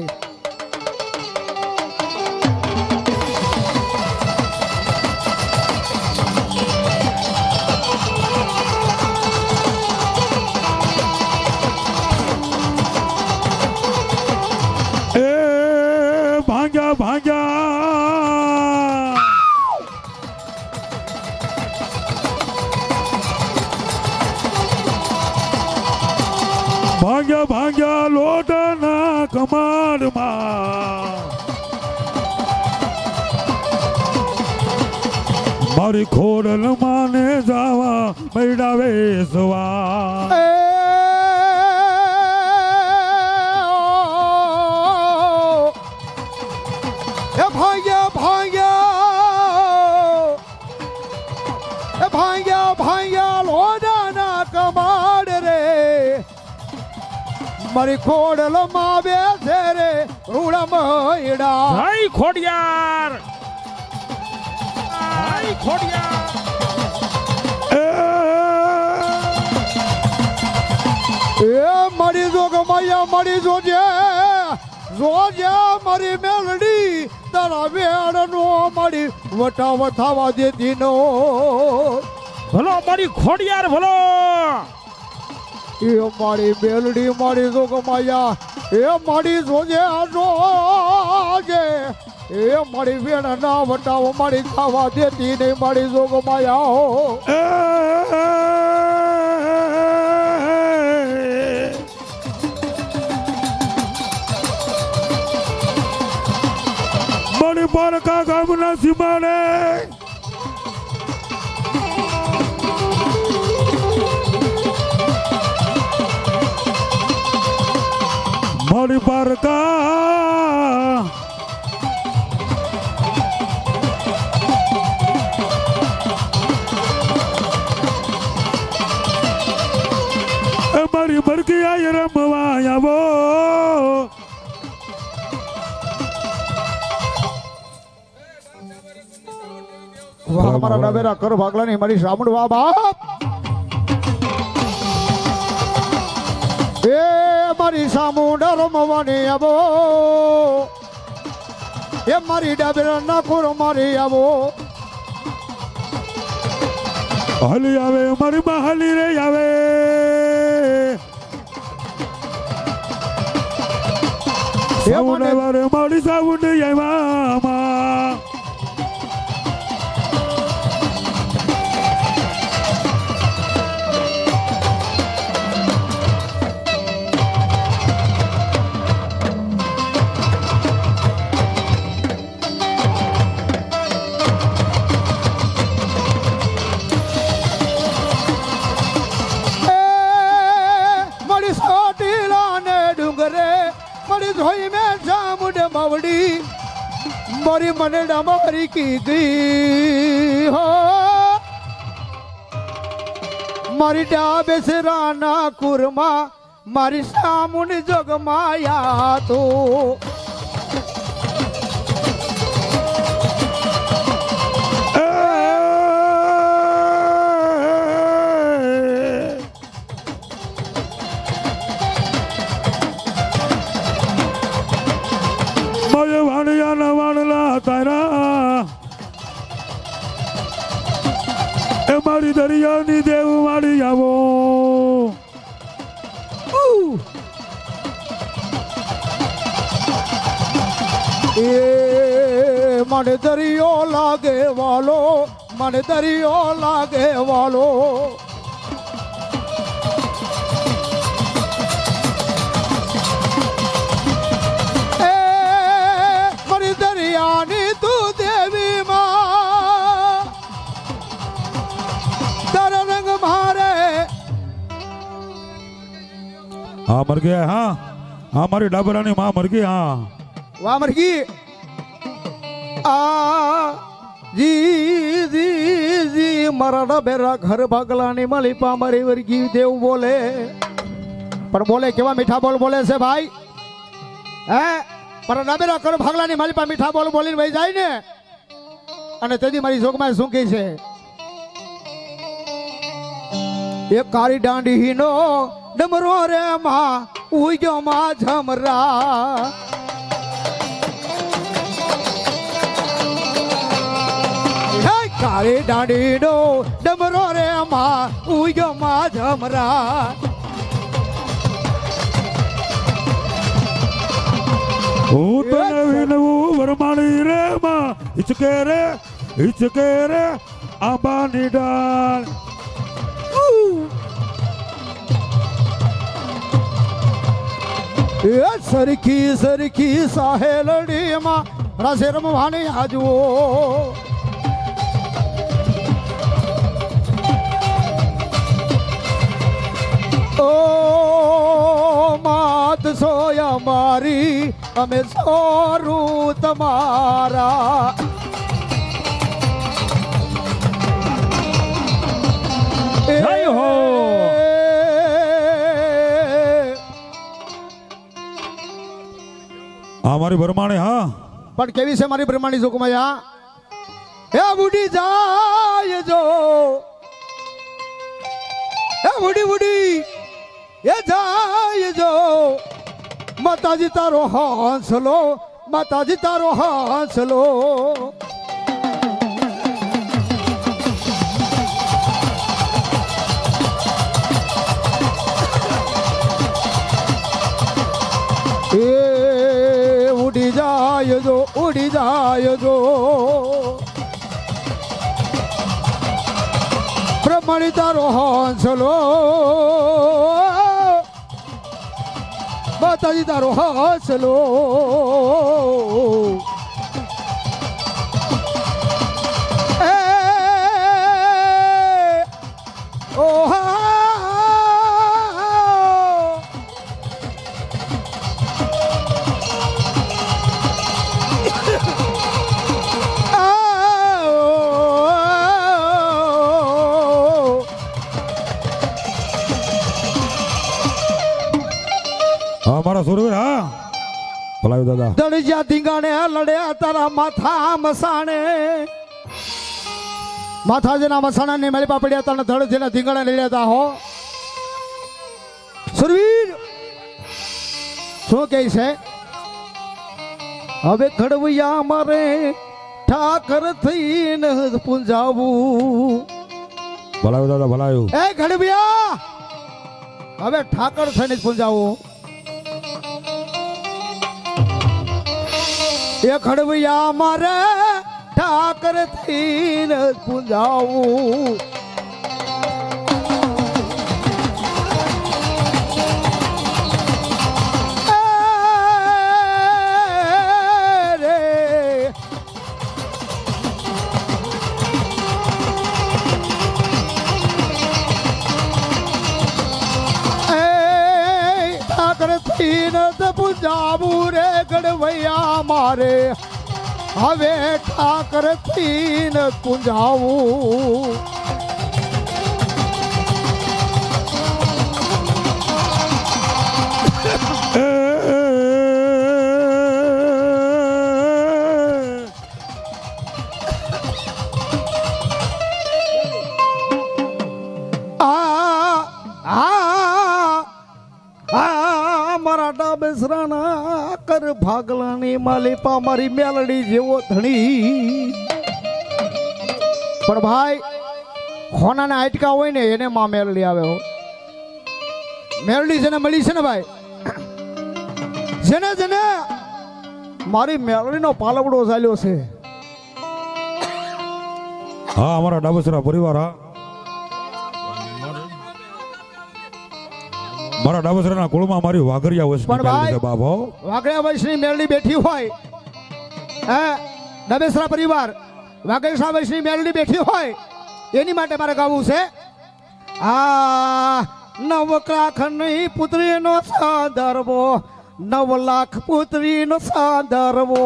ભાંગ્યા ભાંગ્યા ભાંગ્યા ભાંગ્યા લોટના કમાડમાં મારી ખોડલ માને જાવા મૈડાવે સવા ભાંગ્યા ભાંગ્યા લોડાના કમાડ રે મારી ખોડલ માં બેસે રે રૂડા મયડા હાય ખોડિયાર હાય ખોડિયાર એ મારી જોગ માયા મારી જોજે મારી મેલડી તારા વેડ નો મારી વટાવ થવા દેતી નો ભલો મારી ખોડિયાર ભલો એ મારી મેલડી મારી જોગ માયા એ મારી જોજે જોજે એ મારી વેડ ના વટાવ મારી થવા દેતી નહીં મારી જોગ માયા પારકા ગામના સીમાડે મારી પારકા મારી બરકી આય રમવા આવો વાહ મારા ડાબેરા કર ભાગલા ની મારી સામુંડ વાહ બાપ એ મારી સામુંડ રમવાની આવો એ મારી ડાબેરા નાખોર મારી આવો હાલી આવે મારી માં હાલી રે આવે સાઉન્ડ વારે મારી સાઉન્ડ આવ્યા ચોટીલા ને ડુંગરે મારી જોઈ મેં ચામુંડ માવડી મારી મને ડામરી કી ગઈ હો મારી ડાબે સરાના કુરમાં મારી સામુંડ જગમાયા તો મારે વાણિયાના વાણલા તારા એ મારી દરિયાની દેવ મારી આવો એ મને દરિયો લાગે વાલો મને દરિયો લાગે વાલો એ મારી દરિયાની તું દેવી માં તારા રંગ મારે હા મર ગયા હા હા મારી ડાબરાની માં મર ગઈ હા વાહ મરગી આ જી જી જી મારા ડબેરા ઘર ભાગલાની મલીપા મારી વર્ગી દેવ બોલે પણ બોલે કેવા મીઠા બોલ બોલે છે ભાઈ હે મારા ડબેરા ઘર ભાગલાની મલીપા મીઠા બોલ બોલીને વહી જાય ને અને તેથી મારી જોગમાં શું કહે છે એક કાળી દાંડીનો ડમરો રે માં ઉગ્યો માં ઝમરા કાળી દાંડીનો ડમરો રે માં ઉગ્યો માં ઝમરા હું તને વિનવું વરમાણી રે માં હિચકે રે આંબાની ડાળ એ સરખી સરખી સાહેલડીમાં રાસે રમવાની આજવો ઓ માત સોયા મારી અમે સોરું તમારા જય હો હા મારી ભરમાણી હા પણ કેવી છે મારી બ્રહ્માની જોગમાયા હે બુડી જાય જો હે બુડી એ જાય જો માતાજી તારો હાંસલો માતાજી તારો હાંસલો એ ઉડી જાય જો બ્રહ્મણી તારો હાંસલો માતાજી તારો હાંસલો એ ઓહા હા મારા સુરવીર હા ભલાયું દાદા દળજ્યા ધીંગાણે લડ્યા તારા માથા મસાણે માથા જેના મસાણા ને મેળી પાપડ્યા તને ધડ જેના ધીંગાણે લડ્યા તા હો સુરવીર શું કહે છે હવે ઘડવૈયા મારે ઠાકર થઈને પૂંજાવું ભલાયું દાદા ભલાયું એ ઘડવૈયા હવે ઠાકર થઈને જ પૂંજાવું એ ખડવૈયા મારે ઠાકર થઈને પૂંજાવું કરતી નત પૂજાવું રે ગડવૈયા મારે હવે ઠાકરથી ન પૂજાવું મારા બેસરાના કર ભાગલાની માલિપા મારી મેલડી જેવો ધણી પણ ભાઈ ખોનાના આટકા હોય ને એને માં મેલડી આવે હો મેલડી જેને મળી છે ને ભાઈ જેને જેને મારી મેલડીનો પાલવડો ચાલ્યો છે હા અમારા ડાબસરા પરિવાર હા મારા ડાબસરાના કુળમાં મારી વાઘરિયા વંશની પણ ભાઈ, મેલડી છે બાપ હો વાઘડિયા વંશની મેલડી બેઠી હોય હે ડાબેસરા પરિવાર વાઘડિયા વંશની મેલડી બેઠી હોય એની માટે મારે ગાવું છે આ 9 લાખની પુત્રીનો સાદરવો 9 લાખ પુત્રીનો સાદરવો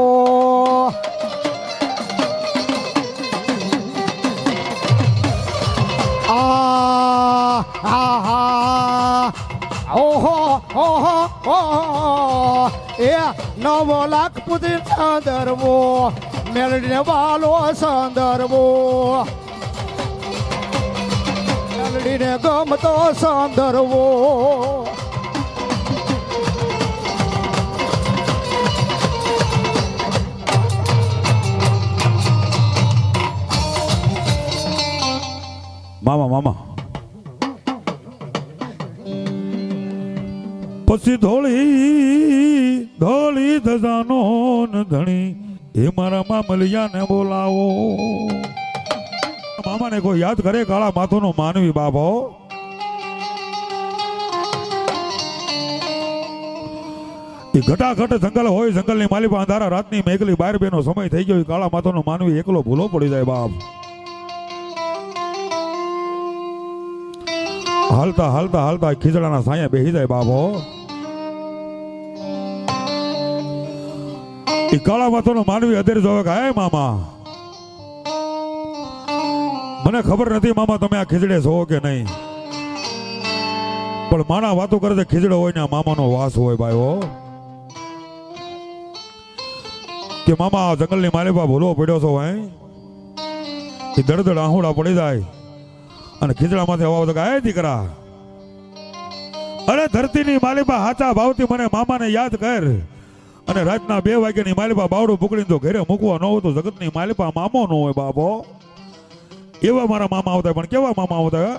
ઓહો ઓહો ઓહો એ 9 લાખ પુત્રી સાદરવો મેલડીને વાલો સાદરવો મેલડીને ગમતો સાદરવો મામા મામા પછી ધોળી ધોળી ધજાનો ન ધણી એ મારા મામલિયાને બોલાવો મામાને કોઈ યાદ કરે કાળા માથોનો માનવી બાબો એ ઘટાઘટ જંગલ હોય જંગલની માલિપા અંધારા રાતની મેઘલી બાર બેનો સમય થઈ ગયો કાળા માથોનો માનવી એકલો ભૂલો પડી જાય બાપ હાલતા હાલતા હાલતા ખીજડાના સાયા બેહી જાય બાબો એ કાળા માથોનો માનવી અધેર જોવે કે હે મામા મને ખબર નથી મામા તમે આ ખીજડે છો કે નહીં પણ માણા વાતો કરે છે ખીજડો હોય ને મામાનો વાસ હોય ભાઈ હો કે મામા આ જંગલની માલિપા ભૂલો પડ્યો છો ભાઈ એ દડદડ આહુડા પડી જાય અને ખીજડામાંથી અવાજ કે હે દીકરા અરે ધરતીની માલિપા હાચા ભાવથી મને મામાને યાદ કર અને રાતના 2 વાગ્યાની માલિપા બાવડું પકડીને તો ઘરે મૂકવા ન હોય તો જગતની માલિપા મામો ન હોય બાપો એવા મારા મામા આવતા પણ કેવા મામા આવતા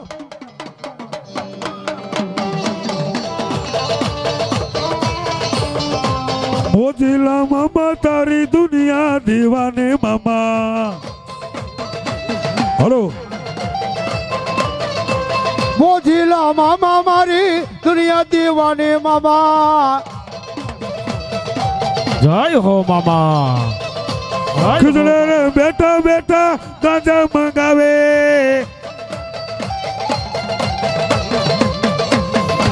મોજીલા મામા તારી દુનિયા દીવાને મામા હલો મોજીલા મામા મારી દુનિયા દીવાની મામા જય હો મામા ખીજડે રે બેટા બેટા ગાંજા મંગાવે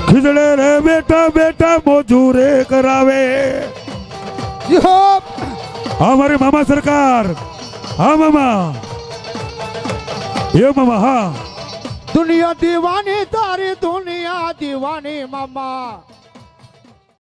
ખીજડે રે બેટા બેટા મોજૂરે કરાવે હા મારી મામા સરકાર હા મામા એ મામા હા દુનિયા દીવાની તારી દુનિયા દીવાની મામા